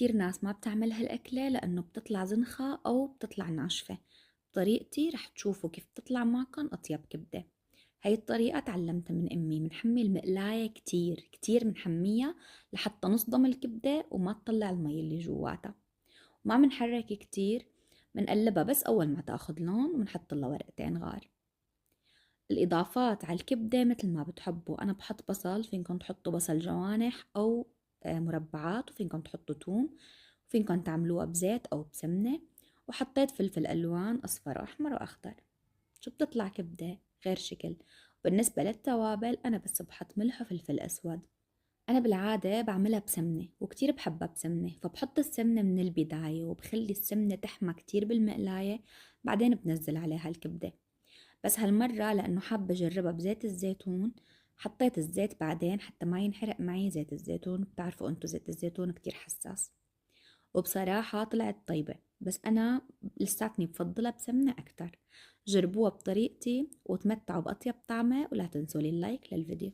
كتير ناس ما بتعمل هالأكلة لأنه بتطلع زنخة أو بتطلع ناشفة. بطريقتي رح تشوفوا كيف تطلع معكن أطيب كبدة. هاي الطريقة تعلمتها من أمي. منحمي المقلاية كتير كتير، منحميها لحتى نصدم الكبدة وما تطلع المي اللي جواتها. وما منحرك كتير، منقلبها بس أول ما تاخد لون ومنحط لها ورقتين غار. الإضافات على الكبدة مثل ما بتحبوا. أنا بحط بصل، فينكم تحطوا بصل جوانح أو مربعات، وفينكم تحطوا توم، وفينكم تعملوها بزيت أو بسمنة. وحطيت فلفل ألوان أصفر وأحمر وأخضر. شو بتطلع كبدة غير شكل. بالنسبة للتوابل أنا بس بحط ملح وفلفل أسود. أنا بالعادة بعملها بسمنة وكتير بحبها بسمنة، فبحط السمنة من البداية وبخلي السمنة تحمى كتير بالمقلاية، بعدين بنزل عليها الكبدة. بس هالمرة لأنه حابة أجربها بزيت الزيتون، حطيت الزيت بعدين حتى ما ينحرق معي زيت الزيتون. بتعرفوا أنتو زيت الزيتون كتير حساس. وبصراحة طلعت طيبة، بس أنا لساتني بفضلها بسمنة أكتر. جربوها بطريقتي وتمتعوا بأطيب طعمة، ولا تنسوا لي اللايك للفيديو.